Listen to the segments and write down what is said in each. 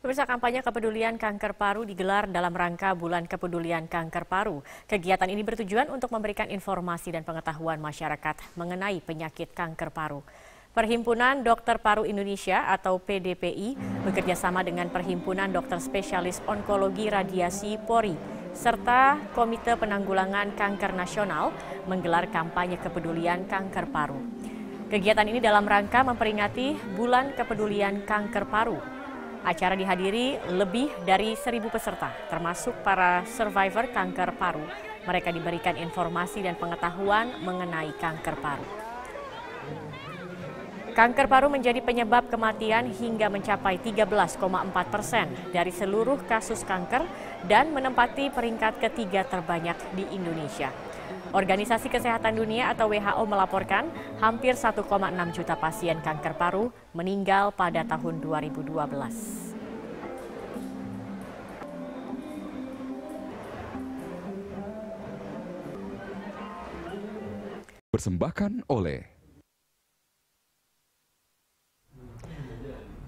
Pemirsa, kampanye kepedulian kanker paru digelar dalam rangka Bulan Kepedulian Kanker Paru. Kegiatan ini bertujuan untuk memberikan informasi dan pengetahuan masyarakat mengenai penyakit kanker paru. Perhimpunan Dokter Paru Indonesia atau PDPI bekerjasama dengan Perhimpunan Dokter Spesialis Onkologi Radiasi Polri serta Komite Penanggulangan Kanker Nasional menggelar kampanye kepedulian kanker paru. Kegiatan ini dalam rangka memperingati Bulan Kepedulian Kanker Paru. Acara dihadiri lebih dari 1.000 peserta, termasuk para survivor kanker paru. Mereka diberikan informasi dan pengetahuan mengenai kanker paru. Kanker paru menjadi penyebab kematian hingga mencapai 13,4% dari seluruh kasus kanker dan menempati peringkat ketiga terbanyak di Indonesia. Organisasi Kesehatan Dunia atau WHO melaporkan hampir 1,6 juta pasien kanker paru meninggal pada tahun 2012. Persembahkan oleh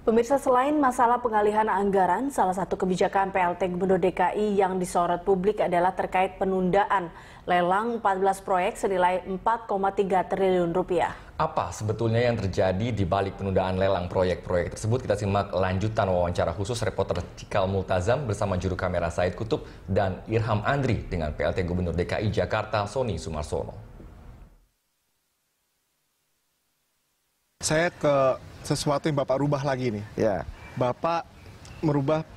Pemirsa, selain masalah pengalihan anggaran, salah satu kebijakan PLT Gubernur DKI yang disorot publik adalah terkait penundaan lelang 14 proyek senilai 4,3 triliun rupiah. Apa sebetulnya yang terjadi di balik penundaan lelang proyek-proyek tersebut? Kita simak lanjutan wawancara khusus reporter Cikal Multazam bersama juru kamera Said Kutub dan Irham Andri dengan PLT Gubernur DKI Jakarta Sony Sumarsono. Saya ke sesuatu yang Bapak rubah lagi nih. Ya. Bapak merubah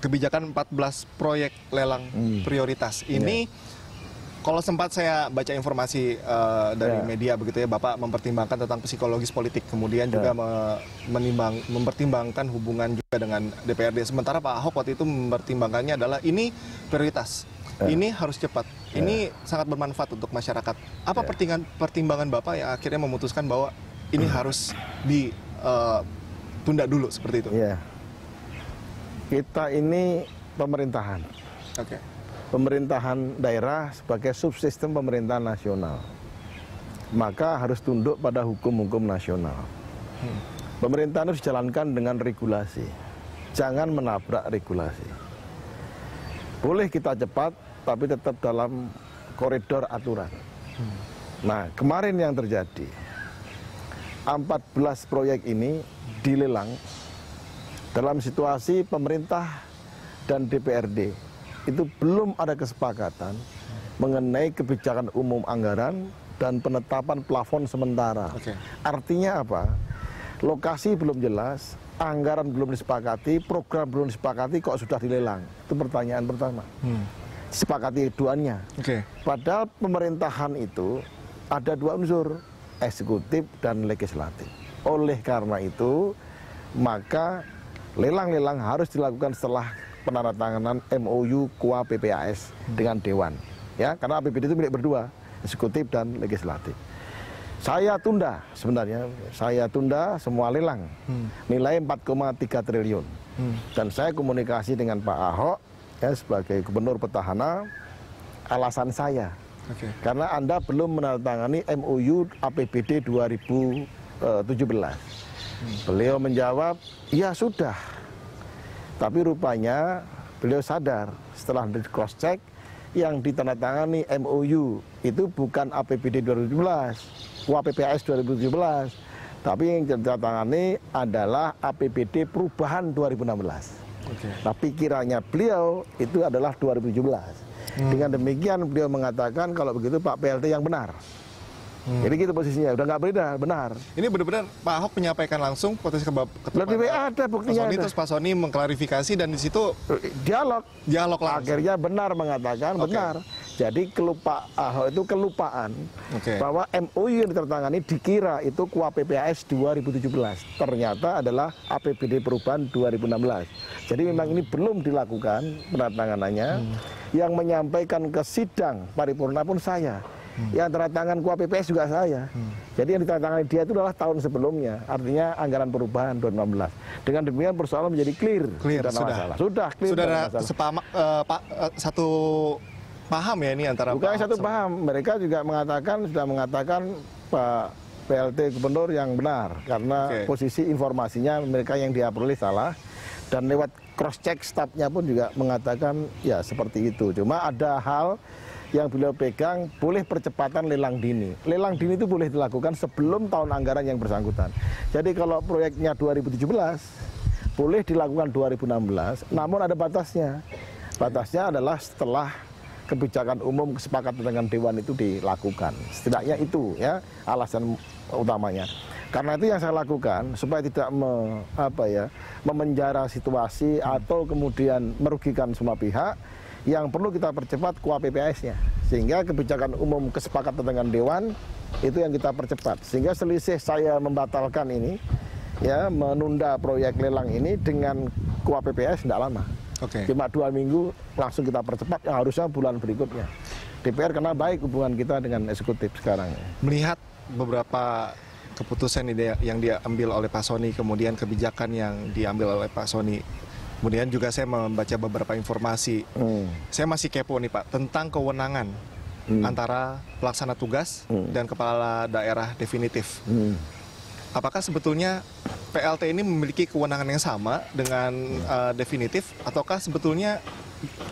kebijakan 14 proyek lelang prioritas. Ini kalau sempat saya baca informasi dari media begitu ya, Bapak mempertimbangkan tentang psikologis politik, kemudian juga mempertimbangkan hubungan juga dengan DPRD. Sementara Pak Ahok waktu itu mempertimbangkannya adalah ini prioritas. Ini harus cepat. Ini sangat bermanfaat untuk masyarakat. Apa pertimbangan Bapak yang akhirnya memutuskan bahwa ini harus ditunda dulu seperti itu? Iya. Kita ini pemerintahan. Oke. Pemerintahan daerah sebagai subsistem pemerintahan nasional. Maka harus tunduk pada hukum-hukum nasional. Pemerintahan harus dijalankan dengan regulasi. Jangan menabrak regulasi. Boleh kita cepat, tapi tetap dalam koridor aturan. Nah, kemarin yang terjadi, 14 proyek ini dilelang dalam situasi pemerintah dan DPRD itu belum ada kesepakatan mengenai kebijakan umum anggaran dan penetapan plafon sementara. Artinya apa? Lokasi belum jelas, anggaran belum disepakati, program belum disepakati, kok sudah dilelang? Itu pertanyaan pertama. Disepakati duanya. Padahal pemerintahan itu ada dua unsur, eksekutif dan legislatif. Oleh karena itu, maka lelang-lelang harus dilakukan setelah penandatanganan MOU KUA PPAS dengan Dewan. Ya, karena APBD itu milik berdua, eksekutif dan legislatif. Saya tunda sebenarnya, saya tunda semua lelang, nilai 4,3 triliun. Dan saya komunikasi dengan Pak Ahok ya, sebagai gubernur petahana, alasan saya. Karena Anda belum menandatangani MOU APBD 2017. Beliau menjawab, ya sudah. Tapi rupanya beliau sadar setelah di cross check yang ditandatangani MOU itu bukan APBD 2017, UAPPAS 2017, tapi yang ditandatangani adalah APBD perubahan 2016. Nah, pikirannya beliau itu adalah 2017. Dengan demikian beliau mengatakan kalau begitu Pak PLT yang benar. Jadi gitu posisinya, udah nggak benar. Ini benar-benar Pak Ahok menyampaikan langsung potensi ketua ada buktinya. Terus Pak Sony mengklarifikasi dan di situ dialog langsung. Akhirnya benar mengatakan benar. Jadi Pak Ahok itu kelupaan bahwa MOU yang ditandatangani dikira itu KUA PPAS 2017. Ternyata adalah APBD perubahan 2016. Jadi memang ini belum dilakukan penandatanganannya. Yang menyampaikan ke sidang paripurna pun saya. Yang tanda tangan KUA PPAS juga saya. Jadi yang ditandatangani dia itu adalah tahun sebelumnya. Artinya anggaran perubahan 2016. Dengan demikian persoalan menjadi clear. Sudah clear. Sudah satu paham ya ini antara bukan satu paham. Mereka juga sudah mengatakan Pak PLT Gubernur yang benar. Karena posisi informasinya mereka yang diaperoleh salah. Dan lewat cross check stafnya pun juga mengatakan ya seperti itu. Cuma ada hal yang beliau pegang, boleh percepatan lelang dini. Lelang dini itu boleh dilakukan sebelum tahun anggaran yang bersangkutan. Jadi kalau proyeknya 2017, boleh dilakukan 2016, namun ada batasnya. Batasnya adalah setelah kebijakan umum kesepakatan dengan Dewan itu dilakukan. Setidaknya itu ya alasan utamanya. Karena itu yang saya lakukan supaya tidak memenjara situasi atau kemudian merugikan semua pihak. Yang perlu kita percepat KUA-PPAS-nya, sehingga kebijakan umum kesepakatan dengan Dewan itu yang kita percepat. Sehingga selisih saya membatalkan ini, ya menunda proyek lelang ini dengan KUA-PPAS tidak lama. Cuma 2 minggu langsung kita percepat, yang harusnya bulan berikutnya. DPR karena baik hubungan kita dengan eksekutif sekarang. Melihat beberapa keputusan yang diambil oleh Pak Sony, kemudian kebijakan yang diambil oleh Pak Sony, kemudian juga saya membaca beberapa informasi. Saya masih kepo nih Pak, tentang kewenangan antara pelaksana tugas dan kepala daerah definitif. Apakah sebetulnya PLT ini memiliki kewenangan yang sama dengan definitif, ataukah sebetulnya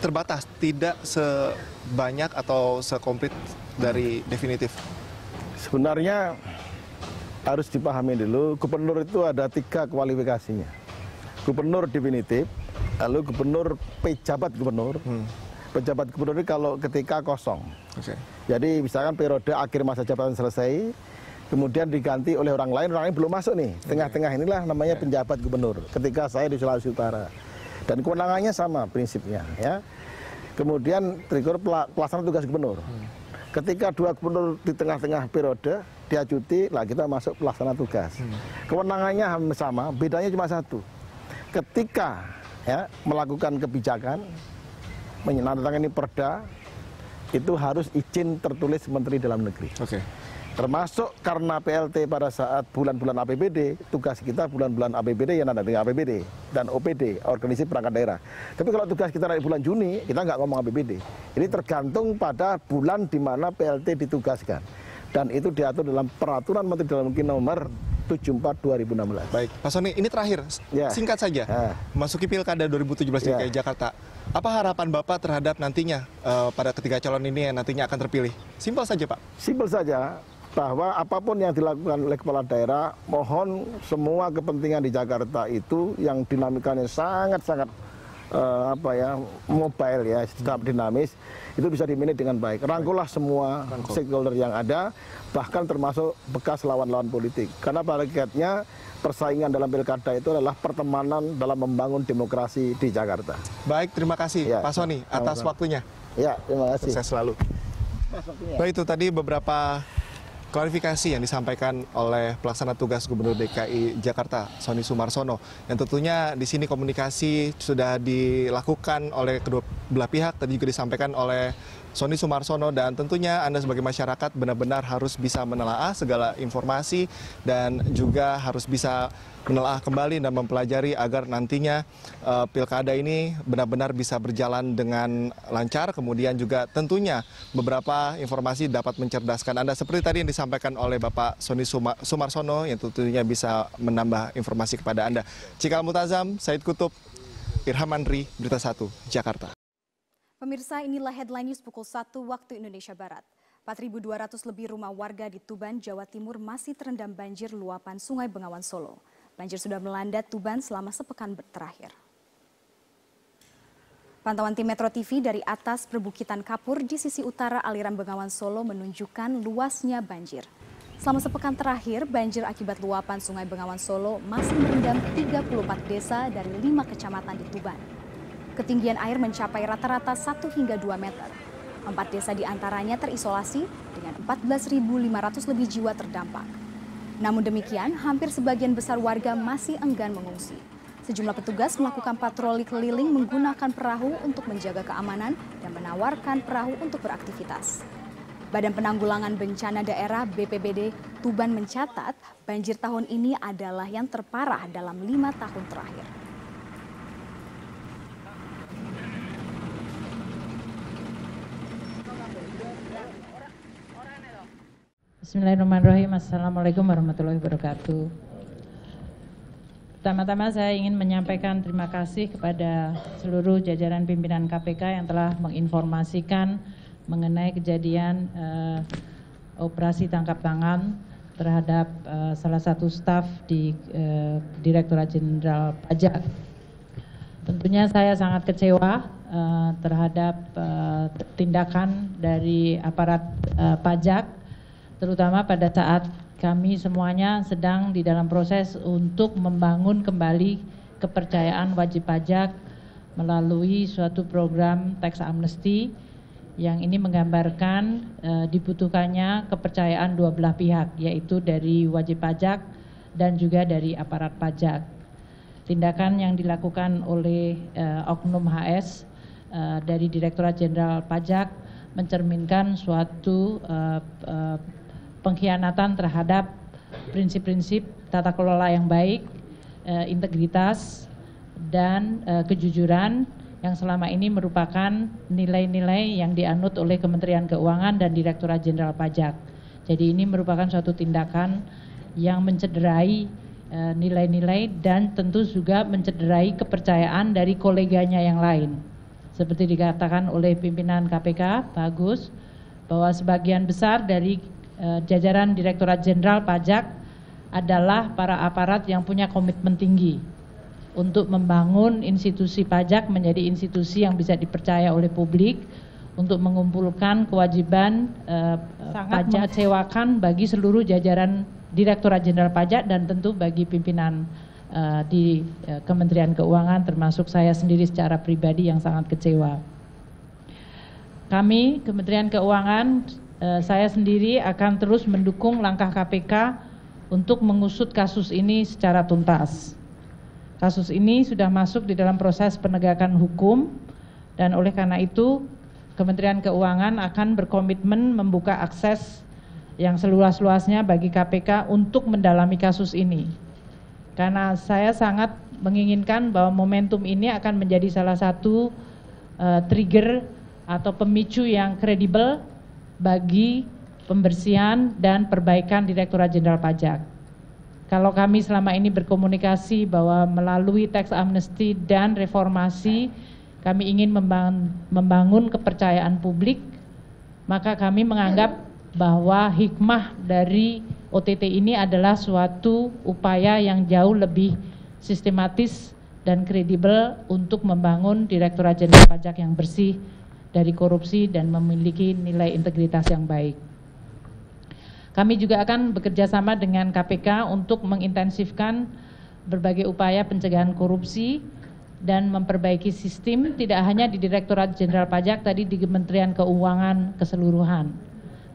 terbatas, tidak sebanyak atau sekomplit dari definitif? Sebenarnya harus dipahami dulu, gubernur itu ada 3 kualifikasinya. Gubernur definitif, lalu gubernur pejabat gubernur. Pejabat gubernur ini kalau ketika kosong. Jadi misalkan periode akhir masa jabatan selesai, kemudian diganti oleh orang lain belum masuk nih. Tengah-tengah inilah namanya penjabat gubernur. Ketika saya di Sulawesi Utara. Dan kewenangannya sama prinsipnya. Ya. Kemudian trigger pelaksana tugas gubernur. Ketika 2 gubernur di tengah-tengah periode, dia cuti, lah kita masuk pelaksana tugas. Kewenangannya hampir sama, bedanya cuma 1. Ketika ya, melakukan kebijakan, menandatangani perda, itu harus izin tertulis Menteri Dalam Negeri. Termasuk karena PLT pada saat bulan-bulan APBD, tugas kita bulan-bulan APBD yang ada dengan APBD dan OPD, organisasi perangkat daerah. Tapi kalau tugas kita dari bulan Juni, kita nggak ngomong APBD. Ini tergantung pada bulan di mana PLT ditugaskan. Dan itu diatur dalam Peraturan Menteri Dalam Negeri nomor 74/2016. Baik, Pak Sony, ini terakhir, singkat saja. Masuki Pilkada 2017 di DKI Jakarta. Apa harapan Bapak terhadap nantinya pada ketiga calon ini yang nantinya akan terpilih? Simpel saja, Pak. Simpel saja. Bahwa apapun yang dilakukan oleh kepala daerah, mohon semua kepentingan di Jakarta itu yang dinamikanya sangat-sangat mobile ya, tetap dinamis, itu bisa dimanage dengan baik. Rangkullah semua stakeholder yang ada, bahkan termasuk bekas lawan-lawan politik. Karena pada hakikatnya persaingan dalam pilkada itu adalah pertemanan dalam membangun demokrasi di Jakarta. Baik, terima kasih Pak Sony atas waktunya. Ya, terima kasih. Sukses selalu. Baik, itu tadi beberapa klarifikasi yang disampaikan oleh pelaksana tugas Gubernur DKI Jakarta, Sony Sumarsono. Yang tentunya di sini komunikasi sudah dilakukan oleh kedua belah pihak, tadi juga disampaikan oleh Sony Sumarsono, dan tentunya Anda sebagai masyarakat benar-benar harus bisa menelaah segala informasi dan juga harus bisa menelaah kembali dan mempelajari agar nantinya pilkada ini benar-benar bisa berjalan dengan lancar. Kemudian juga tentunya beberapa informasi dapat mencerdaskan Anda seperti tadi yang disampaikan oleh Bapak Sony Sumarsono yang tentunya bisa menambah informasi kepada Anda. Cikal Multazam, Said Kutub, Irham Andri, Berita 1, Jakarta. Pemirsa, inilah headline news pukul 1 waktu Indonesia Barat. 4.200 lebih rumah warga di Tuban, Jawa Timur masih terendam banjir luapan Sungai Bengawan Solo. Banjir sudah melanda Tuban selama sepekan terakhir. Pantauan tim Metro TV dari atas perbukitan Kapur di sisi utara aliran Bengawan Solo menunjukkan luasnya banjir. Selama sepekan terakhir, banjir akibat luapan Sungai Bengawan Solo masih merendam 34 desa dari 5 kecamatan di Tuban. Ketinggian air mencapai rata-rata 1 hingga 2 meter. 4 desa diantaranya terisolasi dengan 14.500 lebih jiwa terdampak. Namun demikian, hampir sebagian besar warga masih enggan mengungsi. Sejumlah petugas melakukan patroli keliling menggunakan perahu untuk menjaga keamanan dan menawarkan perahu untuk beraktivitas. Badan Penanggulangan Bencana Daerah BPBD Tuban mencatat banjir tahun ini adalah yang terparah dalam 5 tahun terakhir. Bismillahirrahmanirrahim. Assalamualaikum warahmatullahi wabarakatuh. Pertama-tama saya ingin menyampaikan terima kasih kepada seluruh jajaran pimpinan KPK yang telah menginformasikan mengenai kejadian operasi tangkap tangan terhadap salah satu staf di Direktorat Jenderal Pajak. Tentunya saya sangat kecewa terhadap tindakan dari aparat pajak, terutama pada saat kami semuanya sedang di dalam proses untuk membangun kembali kepercayaan wajib pajak melalui suatu program tax amnesty yang ini menggambarkan dibutuhkannya kepercayaan dua belah pihak, yaitu dari wajib pajak dan juga dari aparat pajak. Tindakan yang dilakukan oleh Oknum HS dari Direktorat Jenderal Pajak mencerminkan suatu pengkhianatan terhadap prinsip-prinsip tata kelola yang baik, integritas, dan kejujuran yang selama ini merupakan nilai-nilai yang dianut oleh Kementerian Keuangan dan Direktorat Jenderal Pajak. Jadi ini merupakan suatu tindakan yang mencederai nilai-nilai dan tentu juga mencederai kepercayaan dari koleganya yang lain. Seperti dikatakan oleh pimpinan KPK, Pak Agus, bahwa sebagian besar dari jajaran Direktorat Jenderal Pajak adalah para aparat yang punya komitmen tinggi untuk membangun institusi pajak menjadi institusi yang bisa dipercaya oleh publik untuk mengumpulkan kewajiban sangat mengecewakan bagi seluruh jajaran Direktorat Jenderal Pajak dan tentu bagi pimpinan di Kementerian Keuangan, termasuk saya sendiri secara pribadi yang sangat kecewa. Kami Kementerian Keuangan, saya sendiri akan terus mendukung langkah KPK untuk mengusut kasus ini secara tuntas. Kasus ini sudah masuk di dalam proses penegakan hukum dan oleh karena itu Kementerian Keuangan akan berkomitmen membuka akses yang seluas-luasnya bagi KPK untuk mendalami kasus ini. Karena saya sangat menginginkan bahwa momentum ini akan menjadi salah satu trigger atau pemicu yang kredibel bagi pembersihan dan perbaikan Direktorat Jenderal Pajak. Kalau kami selama ini berkomunikasi bahwa melalui tax amnesty dan reformasi kami ingin membangun kepercayaan publik, maka kami menganggap bahwa hikmah dari OTT ini adalah suatu upaya yang jauh lebih sistematis dan kredibel untuk membangun Direktorat Jenderal Pajak yang bersih dari korupsi dan memiliki nilai integritas yang baik. Kami juga akan bekerja sama dengan KPK untuk mengintensifkan berbagai upaya pencegahan korupsi dan memperbaiki sistem tidak hanya di Direktorat Jenderal Pajak, tadi di Kementerian Keuangan keseluruhan.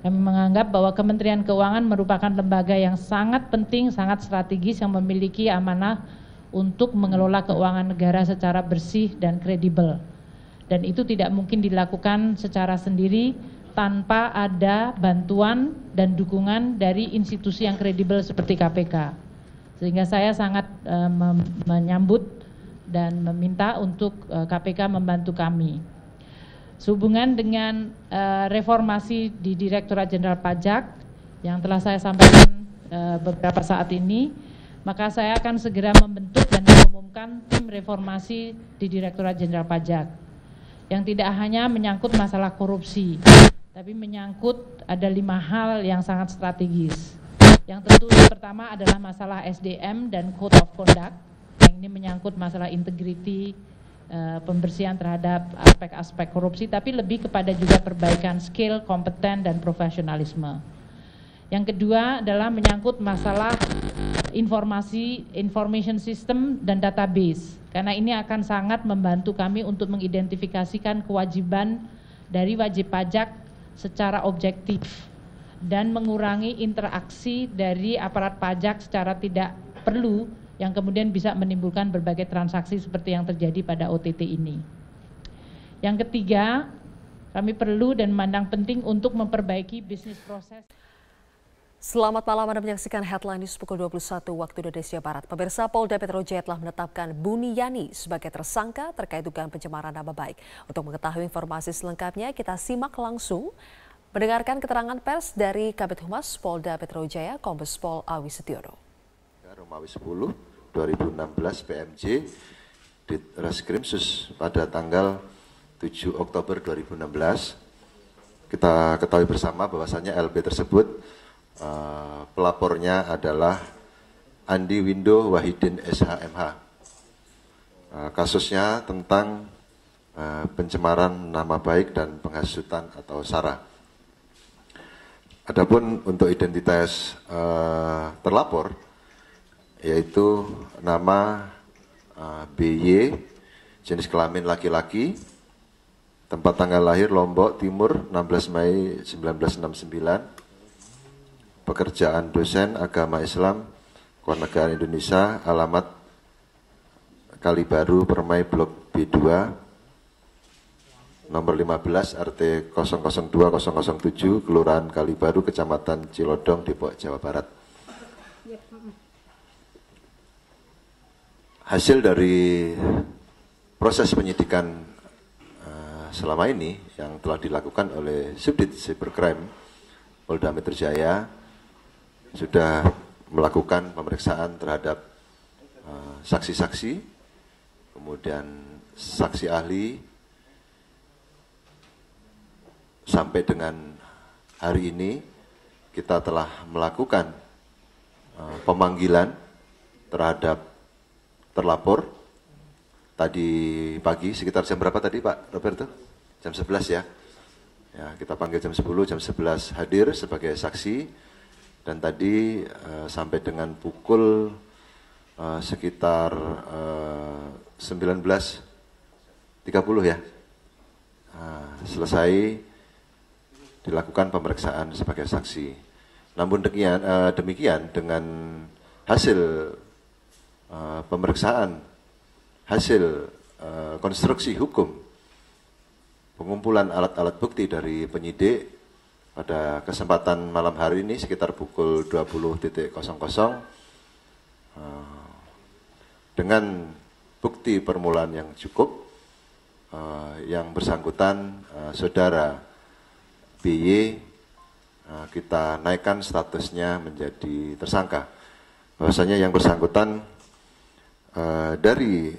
Kami menganggap bahwa Kementerian Keuangan merupakan lembaga yang sangat penting, sangat strategis yang memiliki amanah untuk mengelola keuangan negara secara bersih dan kredibel. Dan itu tidak mungkin dilakukan secara sendiri tanpa ada bantuan dan dukungan dari institusi yang kredibel seperti KPK. Sehingga saya sangat menyambut dan meminta untuk KPK membantu kami. Sehubungan dengan reformasi di Direktorat Jenderal Pajak yang telah saya sampaikan beberapa saat ini, maka saya akan segera membentuk dan mengumumkan tim reformasi di Direktorat Jenderal Pajak yang tidak hanya menyangkut masalah korupsi, tapi menyangkut ada 5 hal yang sangat strategis. Yang tentu pertama adalah masalah SDM dan Code of Conduct, yang ini menyangkut masalah integriti, pembersihan terhadap aspek-aspek korupsi, tapi lebih kepada juga perbaikan skill, kompeten, dan profesionalisme. Yang kedua adalah menyangkut masalah information system dan database, karena ini akan sangat membantu kami untuk mengidentifikasikan kewajiban dari wajib pajak secara objektif dan mengurangi interaksi dari aparat pajak secara tidak perlu yang kemudian bisa menimbulkan berbagai transaksi seperti yang terjadi pada OTT ini. Yang ketiga, kami perlu dan memandang penting untuk memperbaiki bisnis proses. Selamat malam, Anda menyaksikan Headline News pukul 21 waktu Indonesia Barat. Pemirsa, Polda Metro Jaya telah menetapkan Buniyani sebagai tersangka terkait dugaan pencemaran nama baik. Untuk mengetahui informasi selengkapnya, kita simak langsung mendengarkan keterangan pers dari Kabid Humas Polda Metro Jaya, Kombes Pol Awi Setiono. Romawi 10 2016 PMJ di Reskrimsus pada tanggal 7 Oktober 2016. Kita ketahui bersama bahwasannya LP tersebut pelapornya adalah Andi Windo Wahidin SHMH. Kasusnya tentang pencemaran nama baik dan penghasutan atau SARA. Adapun untuk identitas terlapor, yaitu nama BY, jenis kelamin laki-laki, tempat tanggal lahir Lombok Timur 16 Mei 1969, pekerjaan dosen agama Islam, Kewarganegaraan Indonesia, alamat Kalibaru, Permai, Blok B2, nomor 15, RT 002007, Kelurahan Kalibaru, Kecamatan Cilodong, Depok, Jawa Barat. Hasil dari proses penyidikan selama ini yang telah dilakukan oleh Subdit Cybercrime Polda Metro Jaya sudah melakukan pemeriksaan terhadap saksi-saksi, kemudian saksi ahli, sampai dengan hari ini kita telah melakukan pemanggilan terhadap terlapor. Tadi pagi sekitar jam berapa tadi Pak Roberto? Jam 11 ya. Ya, kita panggil jam 10, jam 11 hadir sebagai saksi, dan tadi sampai dengan pukul sekitar 19.30 ya, selesai dilakukan pemeriksaan sebagai saksi. Namun demikian dengan hasil pemeriksaan, hasil konstruksi hukum, pengumpulan alat-alat bukti dari penyidik pada kesempatan malam hari ini sekitar pukul 20.00 dengan bukti permulaan yang cukup, yang bersangkutan saudara BY kita naikkan statusnya menjadi tersangka. Bahwasanya yang bersangkutan dari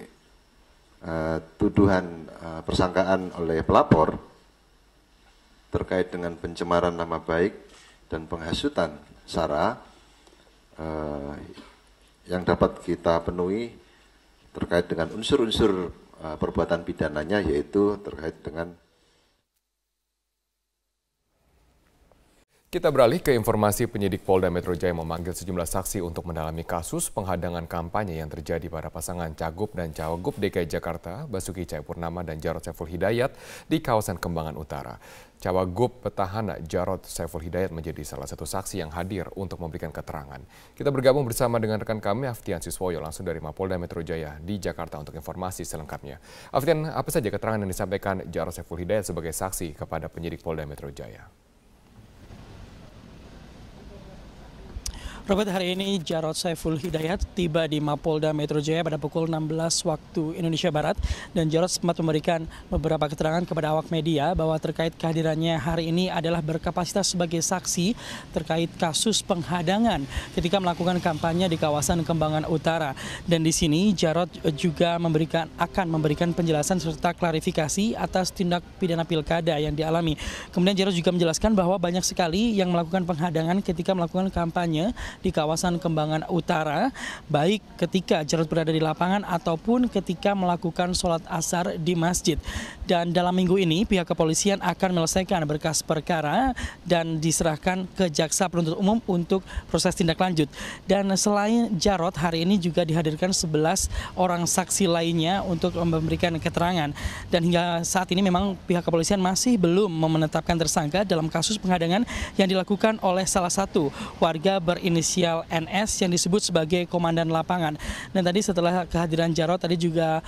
tuduhan persangkaan oleh pelapor terkait dengan pencemaran nama baik dan penghasutan SARA yang dapat kita penuhi terkait dengan unsur-unsur perbuatan pidananya, yaitu terkait dengan. Kita beralih ke informasi. Penyidik Polda Metro Jaya memanggil sejumlah saksi untuk mendalami kasus penghadangan kampanye yang terjadi pada pasangan Cagup dan Cawagup DKI Jakarta, Basuki Cahayapurnama dan Jarod Saiful Hidayat di kawasan Kembangan Utara. Cawagup petahana Jarod Saiful Hidayat menjadi salah satu saksi yang hadir untuk memberikan keterangan. Kita bergabung bersama dengan rekan kami Aftian Siswoyo langsung dari Mapolda Metro Jaya di Jakarta untuk informasi selengkapnya. Aftian, apa saja keterangan yang disampaikan Jarod Saiful Hidayat sebagai saksi kepada penyidik Polda Metro Jaya? Robert, hari ini Jarod Saiful Hidayat tiba di Mapolda Metro Jaya pada pukul 16 waktu Indonesia Barat, dan Jarod sempat memberikan beberapa keterangan kepada awak media bahwa terkait kehadirannya hari ini adalah berkapasitas sebagai saksi terkait kasus penghadangan ketika melakukan kampanye di kawasan Kembangan Utara. Dan di sini Jarod juga akan memberikan penjelasan serta klarifikasi atas tindak pidana pilkada yang dialami. Kemudian Jarod juga menjelaskan bahwa banyak sekali yang melakukan penghadangan ketika melakukan kampanye di kawasan Kembangan Utara, baik ketika Jarod berada di lapangan ataupun ketika melakukan sholat asar di masjid. Dan dalam minggu ini pihak kepolisian akan menyelesaikan berkas perkara dan diserahkan ke jaksa penuntut umum untuk proses tindak lanjut. Dan selain Jarod, hari ini juga dihadirkan 11 orang saksi lainnya untuk memberikan keterangan. Dan hingga saat ini memang pihak kepolisian masih belum menetapkan tersangka dalam kasus penghadangan yang dilakukan oleh salah satu warga berinisial NS yang disebut sebagai komandan lapangan. Dan tadi setelah kehadiran Jarod, tadi juga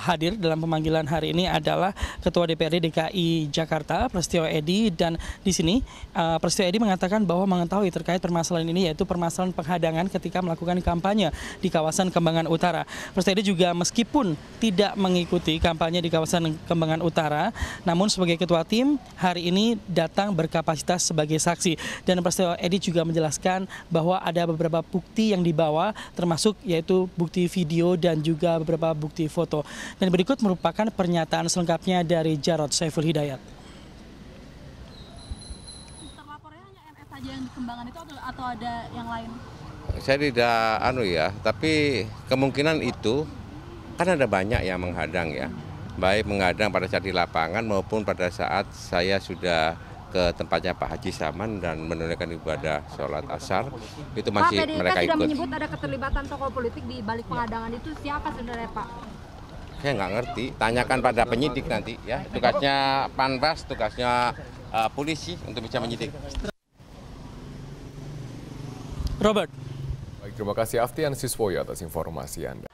hadir dalam pemanggilan hari ini adalah Ketua DPRD DKI Jakarta, Prasetyo Edy, dan di sini Prasetyo Edy mengatakan bahwa mengetahui terkait permasalahan ini, yaitu permasalahan penghadangan ketika melakukan kampanye di kawasan Kembangan Utara. Prasetyo Edy juga meskipun tidak mengikuti kampanye di kawasan Kembangan Utara, namun sebagai ketua tim hari ini datang berkapasitas sebagai saksi. Dan Prasetyo Edy juga menjelaskan bahwa ada beberapa bukti yang dibawa, termasuk yaitu bukti video dan juga beberapa bukti foto. Dan berikut merupakan pernyataan selengkapnya dari Jarod Saiful Hidayat. Terlapornya hanya MS saja yang di Kembangan itu atau ada yang lain? Saya tidak tapi kemungkinan itu kan ada banyak yang menghadang ya. Baik menghadang pada saat di lapangan maupun pada saat saya sudah ke tempatnya Pak Haji Saman dan menunaikan ibadah sholat asar, itu masih Pak, mereka ikut. Pak, sudah menyebut ada keterlibatan tokoh politik di balik penghadangan itu, siapa sebenarnya Pak? Saya nggak ngerti, tanyakan pada penyidik nanti ya. Tugasnya Panwas, tugasnya polisi untuk bisa menyidik. Robert. Baik, terima kasih Aftian Siswoyo atas informasi Anda.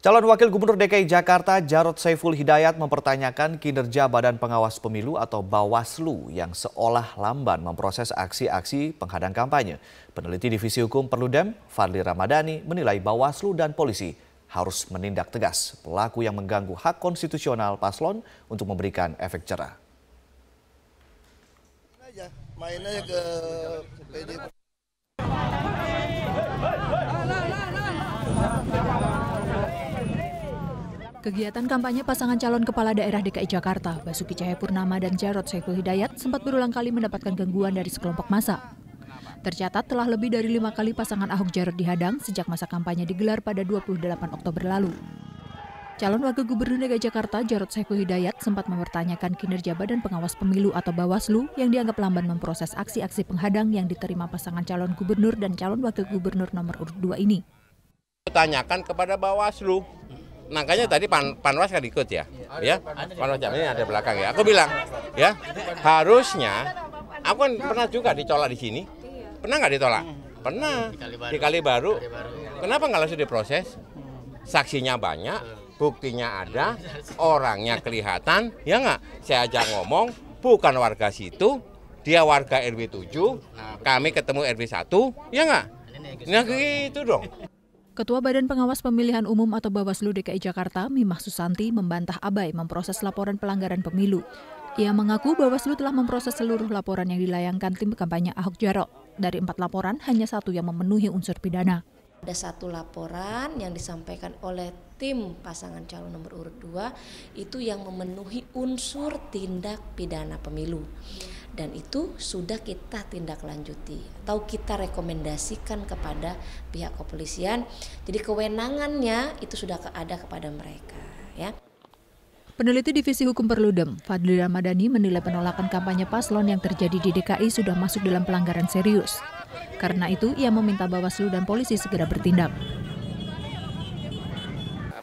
Calon Wakil Gubernur DKI Jakarta Jarod Saiful Hidayat mempertanyakan kinerja Badan Pengawas Pemilu atau Bawaslu yang seolah lamban memproses aksi-aksi penghadang kampanye. Peneliti Divisi Hukum Perludem, Fadli Ramadhani, menilai Bawaslu dan polisi harus menindak tegas pelaku yang mengganggu hak konstitusional paslon untuk memberikan efek jerah. Main aja ke PD. Kegiatan kampanye pasangan calon kepala daerah DKI Jakarta, Basuki Cahayapurnama dan Jarod Saiful Hidayat sempat berulang kali mendapatkan gangguan dari sekelompok massa. Tercatat telah lebih dari 5 kali pasangan Ahok Jarot dihadang sejak masa kampanye digelar pada 28 Oktober lalu. Calon Wakil Gubernur DKI Jakarta Jarod Saiful Hidayat sempat mempertanyakan kinerja Badan Pengawas Pemilu atau Bawaslu yang dianggap lamban memproses aksi-aksi penghadang yang diterima pasangan calon gubernur dan calon wakil gubernur nomor urut 2 ini. Tanyakan kepada Bawaslu. Makanya tadi Panwas kan ikut ya, Panwas ini ada belakang ya. Aku bilang, ya harusnya, aku kan pernah juga ditolak di sini, pernah nggak ditolak? Pernah di Kalibaru. Kenapa nggak langsung diproses? Saksinya banyak, buktinya ada, orangnya kelihatan, ya nggak? Saya aja ngomong, bukan warga situ, dia warga RW 7, kami ketemu RW 1, ya nggak? Nah gitu dong. Ketua Badan Pengawas Pemilihan Umum atau Bawaslu DKI Jakarta, Mimah Susanti, membantah abai memproses laporan pelanggaran pemilu. Ia mengaku Bawaslu telah memproses seluruh laporan yang dilayangkan tim kampanye Ahok Jarot. Dari 4 laporan, hanya 1 yang memenuhi unsur pidana. Ada 1 laporan yang disampaikan oleh tim pasangan calon nomor urut 2 itu yang memenuhi unsur tindak pidana pemilu. Dan itu sudah kita tindak lanjuti atau kita rekomendasikan kepada pihak kepolisian. Jadi kewenangannya itu sudah ada kepada mereka, ya. Peneliti Divisi Hukum Perludem, Fadli Ramadhani, menilai penolakan kampanye paslon yang terjadi di DKI sudah masuk dalam pelanggaran serius. Karena itu, ia meminta Bawaslu dan polisi segera bertindak.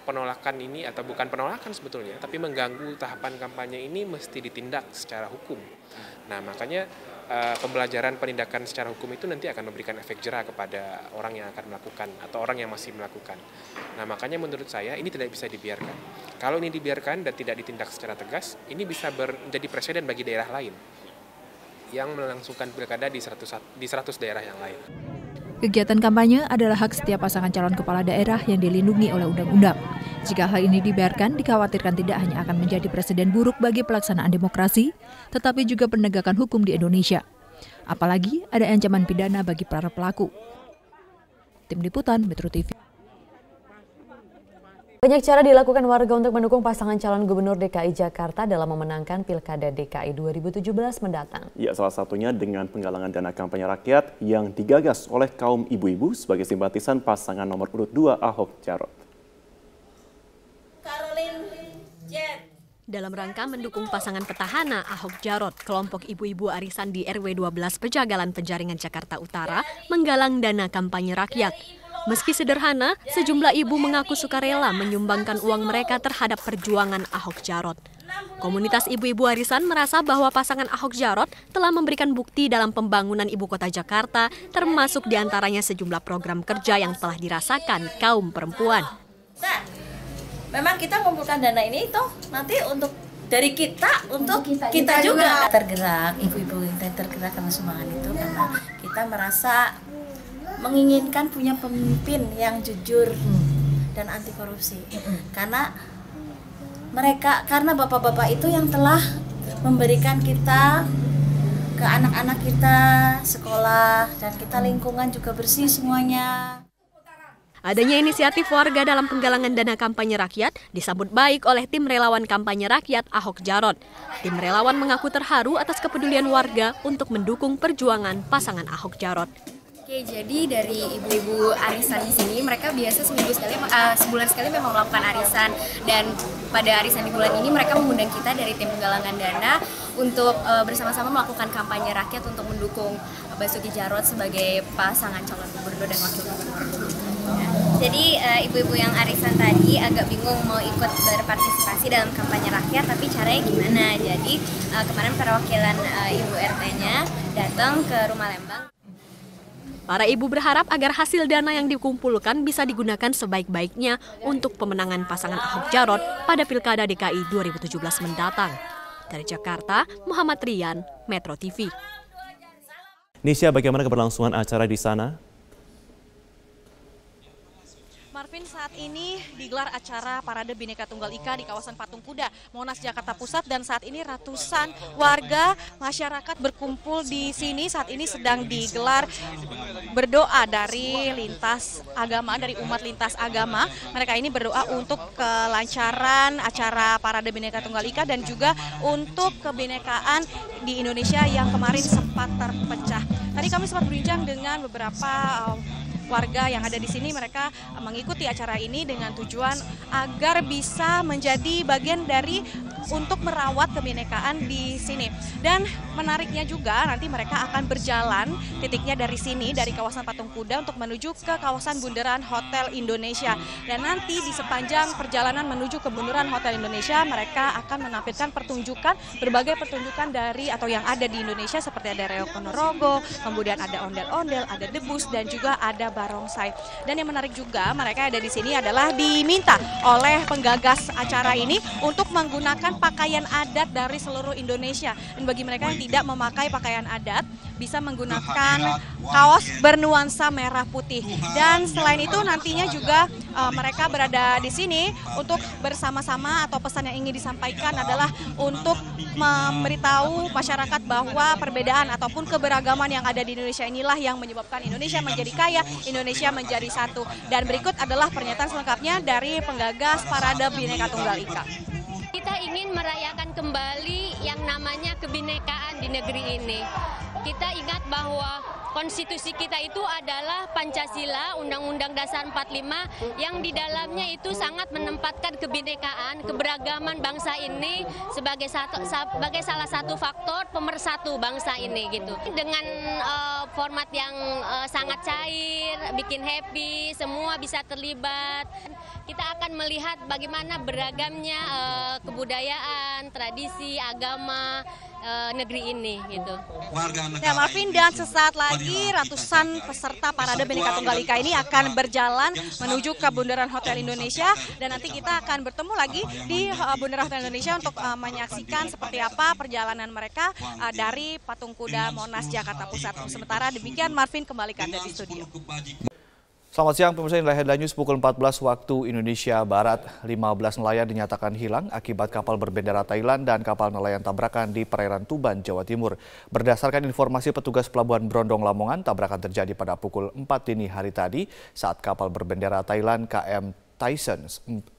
Penolakan ini atau bukan penolakan sebetulnya, tapi mengganggu tahapan kampanye ini mesti ditindak secara hukum. Nah, makanya pembelajaran penindakan secara hukum itu nanti akan memberikan efek jerah kepada orang yang akan melakukan atau orang yang masih melakukan. Nah, makanya menurut saya ini tidak bisa dibiarkan. Kalau ini dibiarkan dan tidak ditindak secara tegas, ini bisa menjadi presiden bagi daerah lain yang melangsungkan pilkada di 100 daerah yang lain. Kegiatan kampanye adalah hak setiap pasangan calon kepala daerah yang dilindungi oleh undang-undang. Jika hal ini dibiarkan, dikhawatirkan tidak hanya akan menjadi presiden buruk bagi pelaksanaan demokrasi, tetapi juga penegakan hukum di Indonesia. Apalagi ada ancaman pidana bagi para pelaku. Tim Liputan Metro TV. Banyak cara dilakukan warga untuk mendukung pasangan calon gubernur DKI Jakarta dalam memenangkan Pilkada DKI 2017 mendatang. Ya, salah satunya dengan penggalangan dana kampanye rakyat yang digagas oleh kaum ibu-ibu sebagai simpatisan pasangan nomor urut 2 Ahok Jarot. Dalam rangka mendukung pasangan petahana Ahok Jarot, kelompok ibu-ibu arisan di RW 12 Pejagalan Penjaringan Jakarta Utara menggalang dana kampanye rakyat. Meski sederhana, sejumlah ibu mengaku sukarela menyumbangkan uang mereka terhadap perjuangan Ahok Jarot. Komunitas ibu-ibu arisan merasa bahwa pasangan Ahok Jarot telah memberikan bukti dalam pembangunan ibu kota Jakarta, termasuk diantaranya sejumlah program kerja yang telah dirasakan kaum perempuan. memang kita mengumpulkan dana ini toh nanti untuk dari kita untuk kita juga tergerak, ibu-ibu kita tergerak karena sumbangan itu karena kita merasa menginginkan punya pemimpin yang jujur dan anti korupsi. Karena bapak-bapak itu yang telah memberikan kita ke anak-anak kita sekolah dan kita lingkungan juga bersih semuanya. Adanya inisiatif warga dalam penggalangan dana kampanye rakyat disambut baik oleh tim relawan kampanye rakyat Ahok Jarot. Tim relawan mengaku terharu atas kepedulian warga untuk mendukung perjuangan pasangan Ahok Jarot. Oke, jadi dari ibu-ibu arisan di sini mereka biasa sebulan sekali memang melakukan arisan, dan pada arisan di bulan ini mereka mengundang kita dari tim penggalangan dana untuk bersama-sama melakukan kampanye rakyat untuk mendukung Basuki Jarot sebagai pasangan calon gubernur dan wakil gubernur. Jadi ibu-ibu yang arisan tadi agak bingung mau ikut berpartisipasi dalam kampanye rakyat, tapi caranya gimana? Jadi kemarin perwakilan ibu RT-nya datang ke Rumah Lembang. Para ibu berharap agar hasil dana yang dikumpulkan bisa digunakan sebaik-baiknya untuk pemenangan pasangan Ahok Jarot pada Pilkada DKI 2017 mendatang. Dari Jakarta, Muhammad Rian, Metro TV. Nisha, bagaimana keberlangsungan acara di sana? Marvin, saat ini digelar acara Parade Bhinneka Tunggal Ika di kawasan Patung Kuda, Monas, Jakarta Pusat, dan saat ini ratusan warga masyarakat berkumpul di sini. Saat ini sedang digelar berdoa dari lintas agama, dari umat lintas agama. Mereka ini berdoa untuk kelancaran acara Parade Bhinneka Tunggal Ika dan juga untuk kebinekaan di Indonesia yang kemarin sempat terpecah. Tadi kami sempat berbincang dengan beberapa warga yang ada di sini. Mereka mengikuti acara ini dengan tujuan agar bisa menjadi bagian dari untuk merawat kebinekaan di sini. Dan menariknya juga nanti mereka akan berjalan titiknya dari sini, dari kawasan Patung Kuda untuk menuju ke kawasan Bundaran Hotel Indonesia. Dan nanti di sepanjang perjalanan menuju ke Bundaran Hotel Indonesia mereka akan menampilkan berbagai pertunjukan dari atau yang ada di Indonesia, seperti ada reok ponorogo, kemudian ada ondel-ondel, ada debus, dan juga ada barongsai. Dan yang menarik juga, mereka ada di sini adalah diminta oleh penggagas acara ini untuk menggunakan pakaian adat dari seluruh Indonesia. Dan bagi mereka yang tidak memakai pakaian adat, bisa menggunakan kaos bernuansa merah putih. Dan selain itu nantinya juga mereka berada di sini untuk bersama-sama, atau pesan yang ingin disampaikan adalah untuk memberitahu masyarakat bahwa perbedaan ataupun keberagaman yang ada di Indonesia inilah yang menyebabkan Indonesia menjadi kaya, Indonesia menjadi satu. Dan berikut adalah pernyataan selengkapnya dari penggagas Parade Bhinneka Tunggal Ika. Kita ingin merayakan kembali yang namanya kebinekaan di negeri ini. Kita ingat bahwa konstitusi kita itu adalah Pancasila, Undang-Undang Dasar 45, yang di dalamnya itu sangat menempatkan kebinekaan, keberagaman bangsa ini sebagai salah satu faktor pemersatu bangsa ini gitu. Dengan format yang sangat cair, bikin happy, semua bisa terlibat. Kita akan melihat bagaimana beragamnya kebudayaan, tradisi, agama negeri ini gitu. Ya Marvin, dan sesaat lagi ratusan peserta Parade Bhinneka Tunggal Ika ini akan berjalan menuju ke Bundaran Hotel Indonesia, dan nanti kita akan bertemu lagi di Bundaran Hotel Indonesia untuk menyaksikan seperti apa perjalanan mereka dari Patung Kuda Monas, Jakarta Pusat. Sementara demikian, Marvin, kembali ke Anda di studio. Selamat siang pemirsa, inilah Headline News pukul 14 waktu Indonesia Barat. 15 nelayan dinyatakan hilang akibat kapal berbendera Thailand dan kapal nelayan tabrakan di perairan Tuban, Jawa Timur. Berdasarkan informasi petugas Pelabuhan Brondong Lamongan, tabrakan terjadi pada pukul 4 dini hari tadi saat kapal berbendera Thailand KM Tyson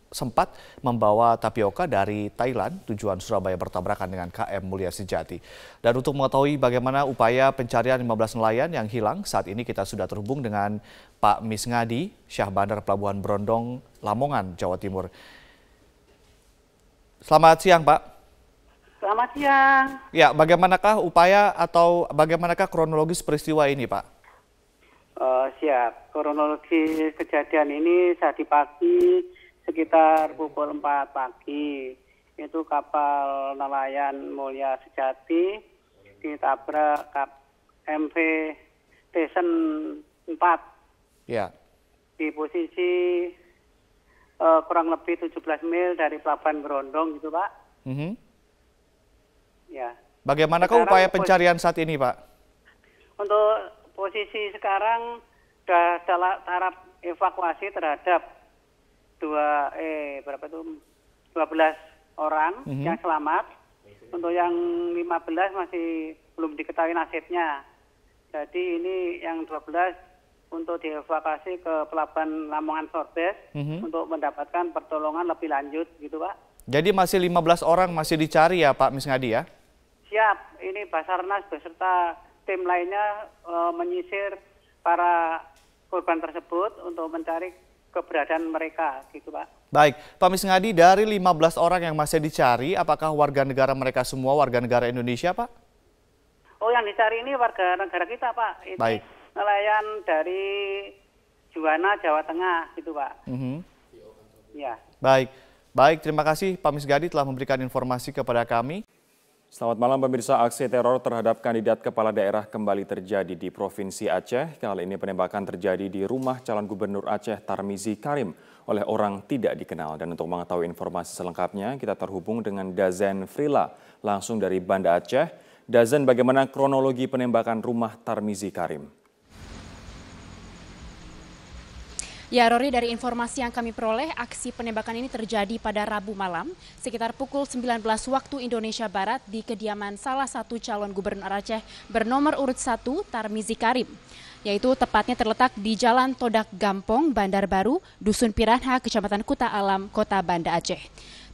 sempat membawa tapioka dari Thailand tujuan Surabaya bertabrakan dengan KM Mulia Sejati. Dan untuk mengetahui bagaimana upaya pencarian 15 nelayan yang hilang, saat ini kita sudah terhubung dengan Pak Misngadi, Syah Bandar Pelabuhan Brondong, Lamongan, Jawa Timur. Selamat siang, Pak. Selamat siang. Ya, bagaimanakah upaya atau bagaimanakah kronologis peristiwa ini, Pak? Siap. Kronologi kejadian ini saat di pagi sekitar pukul 4 pagi, itu kapal nelayan Mulia Sejati ditabrak MV Tyson 4 ya. di posisi kurang lebih 17 mil dari Pelabuhan Berondong gitu Pak. Ya. Bagaimanakah upaya pencarian saat ini Pak? Untuk posisi sekarang sudah tahap evakuasi terhadap 12 orang yang selamat. Untuk yang 15 masih belum diketahui nasibnya. Jadi ini yang 12 untuk dievakuasi ke Pelabuhan Lamongan Sorbes untuk mendapatkan pertolongan lebih lanjut gitu Pak. Jadi masih 15 orang masih dicari ya Pak Misngadi ya? Siap, ini Basarnas beserta tim lainnya menyisir para korban tersebut untuk mencari keberadaan mereka gitu Pak. Baik, Pak Misngadi, dari 15 orang yang masih dicari, apakah warga negara mereka semua warga negara Indonesia Pak? Oh, yang dicari ini warga negara kita Pak. Ini baik. Nelayan dari Juwana, Jawa Tengah gitu Pak. Ya. Baik, terima kasih Pak Misngadi telah memberikan informasi kepada kami. Selamat malam pemirsa, aksi teror terhadap kandidat kepala daerah kembali terjadi di Provinsi Aceh. Kali ini penembakan terjadi di rumah calon gubernur Aceh Tarmizi Karim oleh orang tidak dikenal. Dan untuk mengetahui informasi selengkapnya, kita terhubung dengan Dazen Frila langsung dari Banda Aceh. Dazen, bagaimana kronologi penembakan rumah Tarmizi Karim? Ya, Rory, dari informasi yang kami peroleh, aksi penembakan ini terjadi pada Rabu malam sekitar pukul 19 waktu Indonesia Barat di kediaman salah satu calon gubernur Aceh bernomor urut 1 Tarmizi Karim, yaitu tepatnya terletak di Jalan Todak Gampong, Bandar Baru, Dusun Piranha, Kecamatan Kuta Alam, Kota Banda Aceh.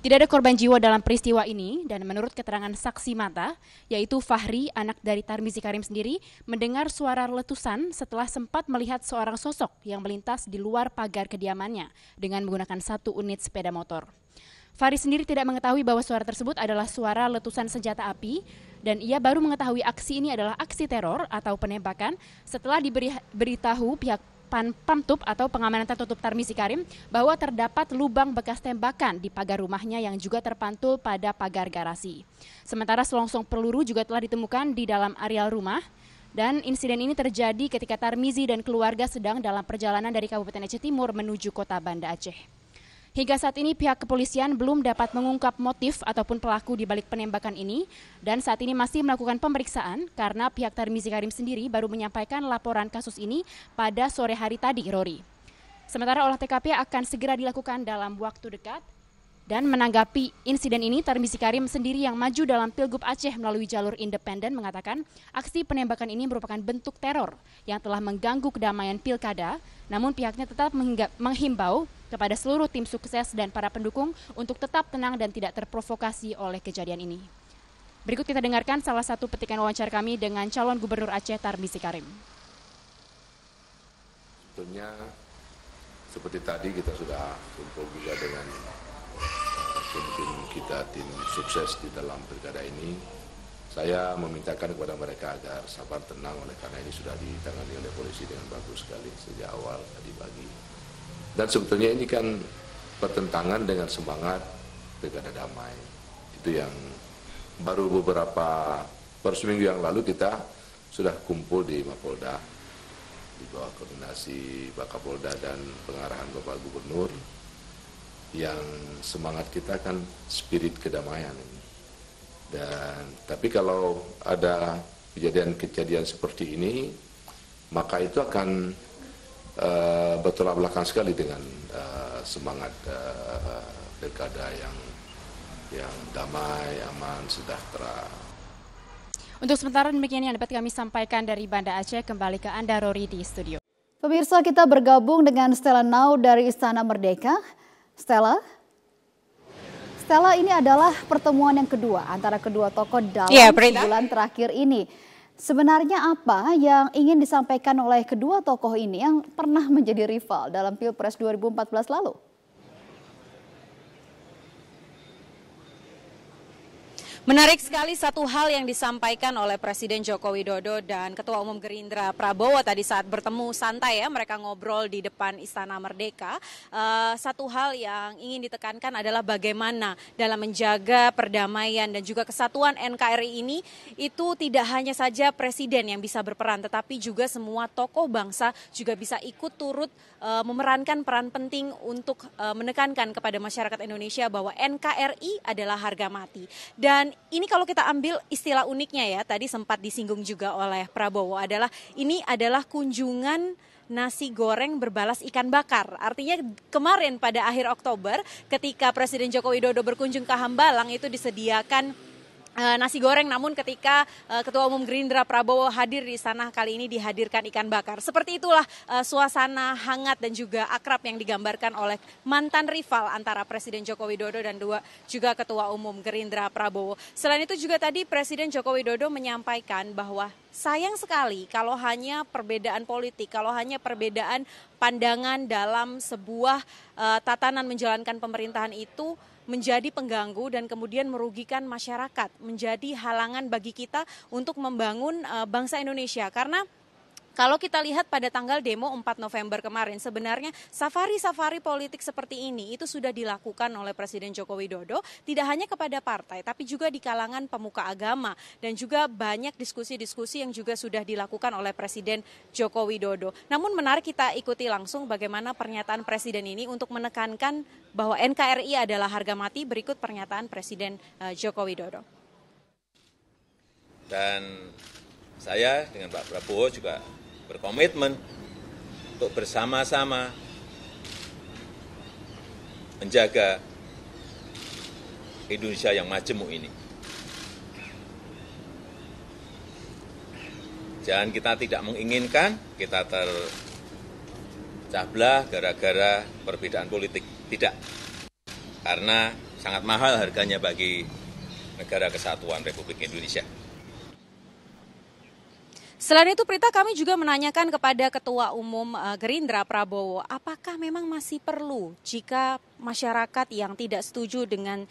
Tidak ada korban jiwa dalam peristiwa ini dan menurut keterangan saksi mata, yaitu Fahri, anak dari Tarmizi Karim sendiri, mendengar suara letusan setelah sempat melihat seorang sosok yang melintas di luar pagar kediamannya dengan menggunakan 1 unit sepeda motor. Fahri sendiri tidak mengetahui bahwa suara tersebut adalah suara letusan senjata api dan ia baru mengetahui aksi ini adalah aksi teror atau penembakan setelah diberitahu pihak Pamtup atau pengamanan tertutup Tarmizi Karim bahwa terdapat lubang bekas tembakan di pagar rumahnya yang juga terpantul pada pagar garasi. Sementara selongsong peluru juga telah ditemukan di dalam areal rumah dan insiden ini terjadi ketika Tarmizi dan keluarga sedang dalam perjalanan dari Kabupaten Aceh Timur menuju Kota Banda Aceh. Hingga saat ini pihak kepolisian belum dapat mengungkap motif ataupun pelaku di balik penembakan ini dan saat ini masih melakukan pemeriksaan karena pihak Tarmizi Karim sendiri baru menyampaikan laporan kasus ini pada sore hari tadi, Rory. Sementara olah TKP akan segera dilakukan dalam waktu dekat. Dan menanggapi insiden ini, Tarmizi Karim sendiri yang maju dalam Pilgub Aceh melalui jalur independen mengatakan aksi penembakan ini merupakan bentuk teror yang telah mengganggu kedamaian pilkada, namun pihaknya tetap menghimbau kepada seluruh tim sukses dan para pendukung untuk tetap tenang dan tidak terprovokasi oleh kejadian ini. Berikut kita dengarkan salah satu petikan wawancara kami dengan calon gubernur Aceh Tarmizi Karim. Sebetulnya seperti tadi kita sudah kumpul juga dengan tim kita, tim sukses di dalam pilkada ini. Saya memintakan kepada mereka agar sabar tenang oleh karena ini sudah ditangani oleh polisi dengan bagus sekali sejak awal tadi pagi. Dan sebetulnya ini kan bertentangan dengan semangat pilkada damai. Itu yang baru seminggu yang lalu kita sudah kumpul di Mapolda di bawah koordinasi Bakapolda dan pengarahan Bapak Gubernur. Yang semangat kita kan spirit kedamaian ini. Tapi kalau ada kejadian-kejadian seperti ini, maka itu akan bertolak belakang sekali dengan semangat pilkada yang damai, aman, sejahtera. Untuk sementara demikian yang dapat kami sampaikan dari Banda Aceh. Kembali ke Anda, Rory, di studio. Pemirsa, kita bergabung dengan Stella Now dari Istana Merdeka. Stella, ini adalah pertemuan yang kedua antara kedua tokoh dalam sebulan terakhir ini. Sebenarnya apa yang ingin disampaikan oleh kedua tokoh ini yang pernah menjadi rival dalam Pilpres 2014 lalu? Menarik sekali satu hal yang disampaikan oleh Presiden Joko Widodo dan Ketua Umum Gerindra Prabowo tadi saat bertemu santai ya, mereka ngobrol di depan Istana Merdeka. Satu hal yang ingin ditekankan adalah bagaimana dalam menjaga perdamaian dan juga kesatuan NKRI ini itu tidak hanya saja Presiden yang bisa berperan, tetapi juga semua tokoh bangsa juga bisa ikut turut memerankan peran penting untuk menekankan kepada masyarakat Indonesia bahwa NKRI adalah harga mati. Dan ini kalau kita ambil istilah uniknya ya, tadi sempat disinggung juga oleh Prabowo adalah ini adalah kunjungan nasi goreng berbalas ikan bakar. Artinya kemarin pada akhir Oktober ketika Presiden Joko Widodo berkunjung ke Hambalang itu disediakan nasi goreng, namun ketika Ketua Umum Gerindra Prabowo hadir di sana kali ini dihadirkan ikan bakar. Seperti itulah suasana hangat dan juga akrab yang digambarkan oleh mantan rival antara Presiden Joko Widodo dan juga Ketua Umum Gerindra Prabowo. Selain itu juga tadi Presiden Joko Widodo menyampaikan bahwa sayang sekali kalau hanya perbedaan politik, kalau hanya perbedaan pandangan dalam sebuah tatanan menjalankan pemerintahan itu menjadi pengganggu dan kemudian merugikan masyarakat, menjadi halangan bagi kita untuk membangun bangsa Indonesia. Karena kalau kita lihat pada tanggal demo 4 November kemarin, sebenarnya safari-safari politik seperti ini itu sudah dilakukan oleh Presiden Joko Widodo, tidak hanya kepada partai, tapi juga di kalangan pemuka agama. Dan juga banyak diskusi-diskusi yang juga sudah dilakukan oleh Presiden Joko Widodo. Namun menarik kita ikuti langsung bagaimana pernyataan Presiden ini untuk menekankan bahwa NKRI adalah harga mati. Berikut pernyataan Presiden Joko Widodo. Dan saya dengan Pak Prabowo juga berkomitmen untuk bersama-sama menjaga Indonesia yang majemuk ini. Jangan kita tidak menginginkan kita terpecah belah gara-gara perbedaan politik. Tidak. Karena sangat mahal harganya bagi negara kesatuan Republik Indonesia. Selain itu, Prita, kami juga menanyakan kepada Ketua Umum Gerindra Prabowo, apakah memang masih perlu jika masyarakat yang tidak setuju dengan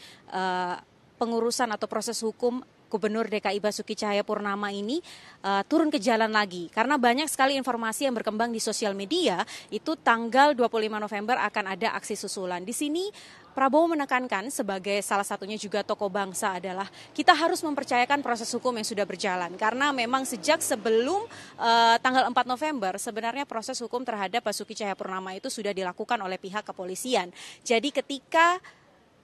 pengurusan atau proses hukum Gubernur DKI Basuki Cahayapurnama ini turun ke jalan lagi. Karena banyak sekali informasi yang berkembang di sosial media, itu tanggal 25 November akan ada aksi susulan. Di sini Prabowo menekankan sebagai salah satunya juga tokoh bangsa adalah kita harus mempercayakan proses hukum yang sudah berjalan. Karena memang sejak sebelum tanggal 4 November sebenarnya proses hukum terhadap Basuki Cahayapurnama itu sudah dilakukan oleh pihak kepolisian. Jadi ketika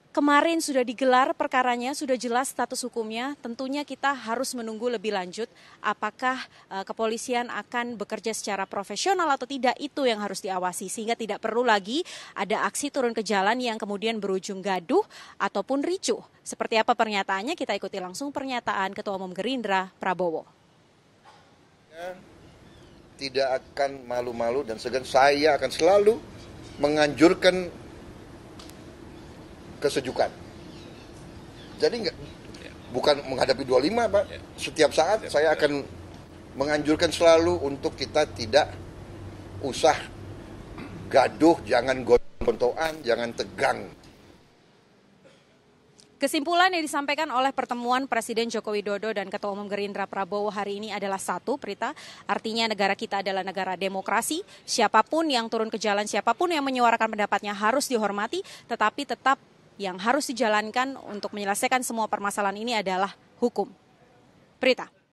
kemarin sudah digelar perkaranya, sudah jelas status hukumnya, tentunya kita harus menunggu lebih lanjut apakah kepolisian akan bekerja secara profesional atau tidak, itu yang harus diawasi. Sehingga tidak perlu lagi ada aksi turun ke jalan yang kemudian berujung gaduh ataupun ricuh. Seperti apa pernyataannya, kita ikuti langsung pernyataan Ketua Umum Gerindra Prabowo. Tidak akan malu-malu dan segan, saya akan selalu menganjurkan kesejukan. Jadi bukan menghadapi 25, Pak. Setiap saat saya akan menganjurkan selalu untuk kita tidak usah gaduh, jangan gontok-gontokan, jangan tegang. Kesimpulan yang disampaikan oleh pertemuan Presiden Joko Widodo dan Ketua Umum Gerindra Prabowo hari ini adalah satu, Prita. Artinya negara kita adalah negara demokrasi. Siapapun yang turun ke jalan, siapapun yang menyuarakan pendapatnya harus dihormati, tetapi tetap yang harus dijalankan untuk menyelesaikan semua permasalahan ini adalah hukum. Prita.